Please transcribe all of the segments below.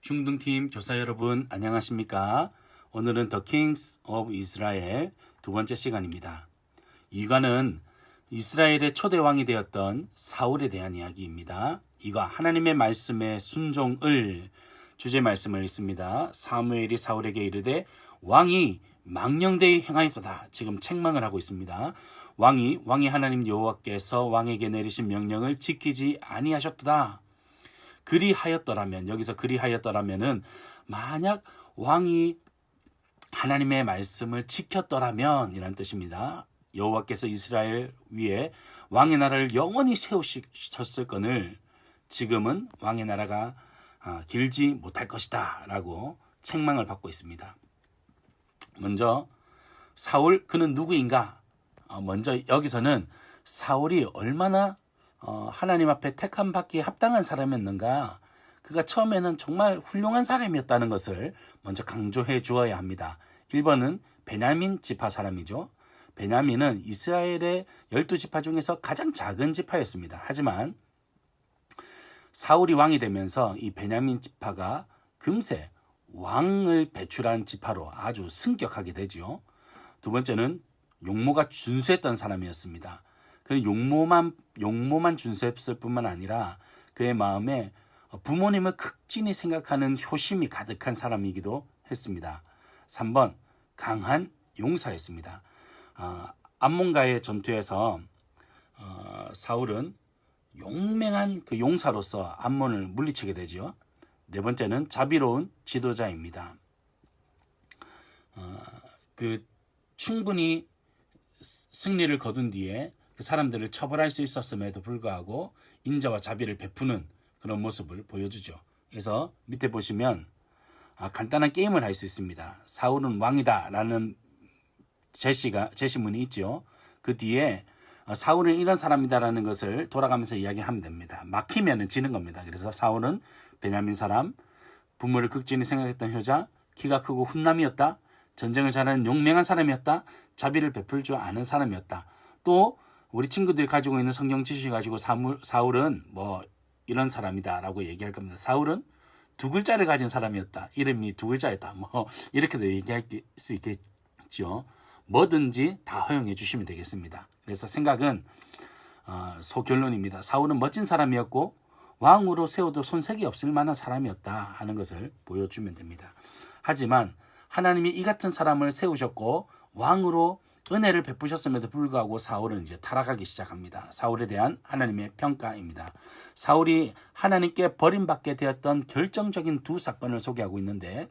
중등팀 교사 여러분 안녕하십니까? 오늘은 The Kings of Israel 두 번째 시간입니다. 이과는 이스라엘의 초대 왕이 되었던 사울에 대한 이야기입니다. 이과 하나님의 말씀에 순종을 주제 말씀을 읽습니다. 사무엘이 사울에게 이르되 왕이 망령되이 행하였도다. 지금 책망을 하고 있습니다. 왕이 하나님 여호와께서 왕에게 내리신 명령을 지키지 아니하셨도다. 그리하였더라면, 여기서 그리하였더라면은 만약 왕이 하나님의 말씀을 지켰더라면 이란 뜻입니다. 여호와께서 이스라엘 위에 왕의 나라를 영원히 세우셨을거늘 지금은 왕의 나라가 길지 못할 것이다 라고 책망을 받고 있습니다. 먼저 사울, 그는 누구인가? 먼저 여기서는 사울이 얼마나 하나님 앞에 택함 받기에 합당한 사람이었는가, 그가 처음에는 정말 훌륭한 사람이었다는 것을 먼저 강조해 주어야 합니다. 1번은 베냐민 지파 사람이죠. 베냐민은 이스라엘의 12지파 중에서 가장 작은 지파였습니다. 하지만 사울이 왕이 되면서 이 베냐민 지파가 금세 왕을 배출한 지파로 아주 승격하게 되죠. 두 번째는 용모가 준수했던 사람이었습니다. 그는 용모만 준수했을 뿐만 아니라 그의 마음에 부모님을 극진히 생각하는 효심이 가득한 사람이기도 했습니다. 3번, 강한 용사였습니다. 암몬과의 전투에서 사울은 용맹한 그 용사로서 암몬을 물리치게 되죠. 네 번째는 자비로운 지도자입니다. 충분히 승리를 거둔 뒤에 그 사람들을 처벌할 수 있었음에도 불구하고 인자와 자비를 베푸는 그런 모습을 보여주죠. 그래서 밑에 보시면 간단한 게임을 할 수 있습니다. 사울은 왕이다 라는 제시문이 있죠. 그 뒤에 사울은 이런 사람이다라는 것을 돌아가면서 이야기하면 됩니다. 막히면 지는 겁니다. 그래서 사울은 베냐민 사람, 부모를 극진히 생각했던 효자, 키가 크고 훈남이었다, 전쟁을 잘하는 용맹한 사람이었다, 자비를 베풀 줄 아는 사람이었다. 또 우리 친구들이 가지고 있는 성경 지식을 가지고 사울은 뭐 이런 사람이다 라고 얘기할 겁니다. 사울은 두 글자를 가진 사람이었다, 이름이 두 글자였다, 뭐 이렇게도 얘기할 수 있겠죠. 뭐든지 다 허용해 주시면 되겠습니다. 그래서 생각은 소결론입니다. 사울은 멋진 사람이었고 왕으로 세워도 손색이 없을 만한 사람이었다 하는 것을 보여주면 됩니다. 하지만 하나님이 이 같은 사람을 세우셨고 왕으로 은혜를 베푸셨음에도 불구하고 사울은 이제 타락하기 시작합니다. 사울에 대한 하나님의 평가입니다. 사울이 하나님께 버림받게 되었던 결정적인 두 사건을 소개하고 있는데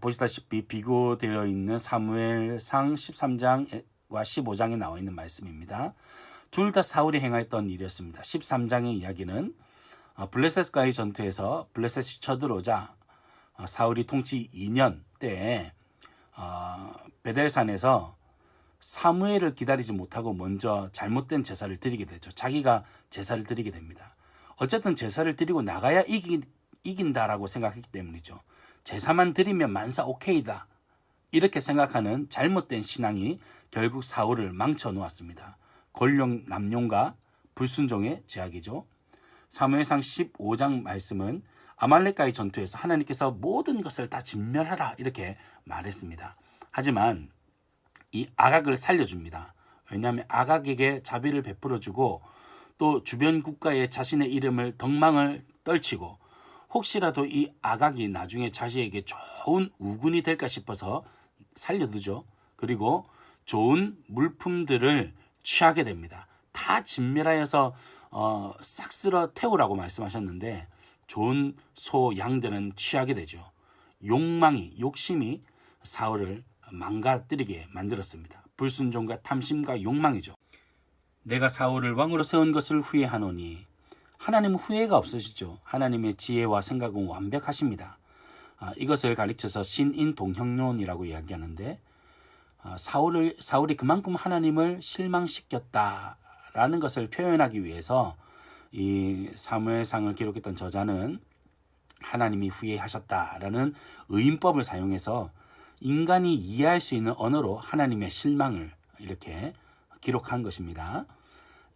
보시다시피 비교되어 있는 사무엘상 13장과 15장에 나와 있는 말씀입니다. 둘 다 사울이 행하였던 일이었습니다. 13장의 이야기는 블레셋과의 전투에서 블레셋이 쳐들어오자 사울이 통치 2년 때에 베델산에서 사무엘을 기다리지 못하고 먼저 잘못된 제사를 드리게 되죠. 자기가 제사를 드리게 됩니다. 어쨌든 제사를 드리고 나가야 이긴다라고 생각했기 때문이죠. 제사만 드리면 만사 오케이다 이렇게 생각하는 잘못된 신앙이 결국 사울을 망쳐 놓았습니다. 권력 남용과 불순종의 죄악이죠. 사무엘상 15장 말씀은 아말렉과의 전투에서 하나님께서 모든 것을 다 진멸하라 이렇게 말했습니다. 하지만 이 아각을 살려줍니다. 왜냐하면 아각에게 자비를 베풀어주고 또 주변 국가에 자신의 이름을 덕망을 떨치고 혹시라도 이 아각이 나중에 자신에게 좋은 우군이 될까 싶어서 살려두죠. 그리고 좋은 물품들을 취하게 됩니다. 다 진멸하여서 싹 쓸어 태우라고 말씀하셨는데 좋은 소, 양들은 취하게 되죠. 욕심이 사울을 망가뜨리게 만들었습니다. 불순종과 탐심과 욕망이죠. 내가 사울을 왕으로 세운 것을 후회하노니, 하나님은 후회가 없으시죠. 하나님의 지혜와 생각은 완벽하십니다. 이것을 가르쳐서 신인동형론이라고 이야기하는데 사울이 그만큼 하나님을 실망시켰다라는 것을 표현하기 위해서 이 사무엘상을 기록했던 저자는 하나님이 후회하셨다라는 의인법을 사용해서 인간이 이해할 수 있는 언어로 하나님의 실망을 이렇게 기록한 것입니다.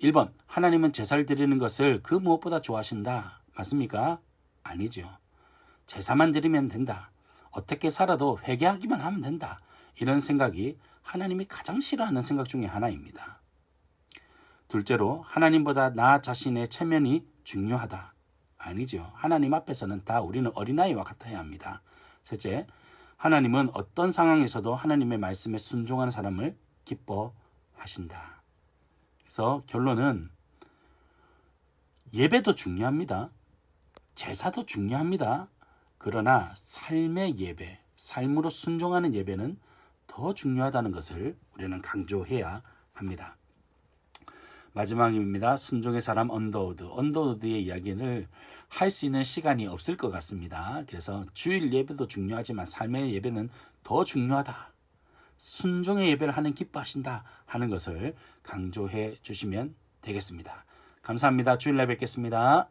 1번, 하나님은 제사를 드리는 것을 그 무엇보다 좋아하신다. 맞습니까? 아니죠. 제사만 드리면 된다. 어떻게 살아도 회개하기만 하면 된다. 이런 생각이 하나님이 가장 싫어하는 생각 중에 하나입니다. 둘째로 하나님보다 나 자신의 체면이 중요하다. 아니죠. 하나님 앞에서는 다 우리는 어린아이와 같아야 합니다. 셋째, 하나님은 어떤 상황에서도 하나님의 말씀에 순종하는 사람을 기뻐하신다. 그래서 결론은 예배도 중요합니다. 제사도 중요합니다. 그러나 삶의 예배, 삶으로 순종하는 예배는 더 중요하다는 것을 우리는 강조해야 합니다. 마지막입니다. 순종의 사람 언더우드. 언더우드의 이야기를 할 수 있는 시간이 없을 것 같습니다. 그래서 주일 예배도 중요하지만 삶의 예배는 더 중요하다. 순종의 예배를 하는 기뻐하신다 하는 것을 강조해 주시면 되겠습니다. 감사합니다. 주일날 뵙겠습니다.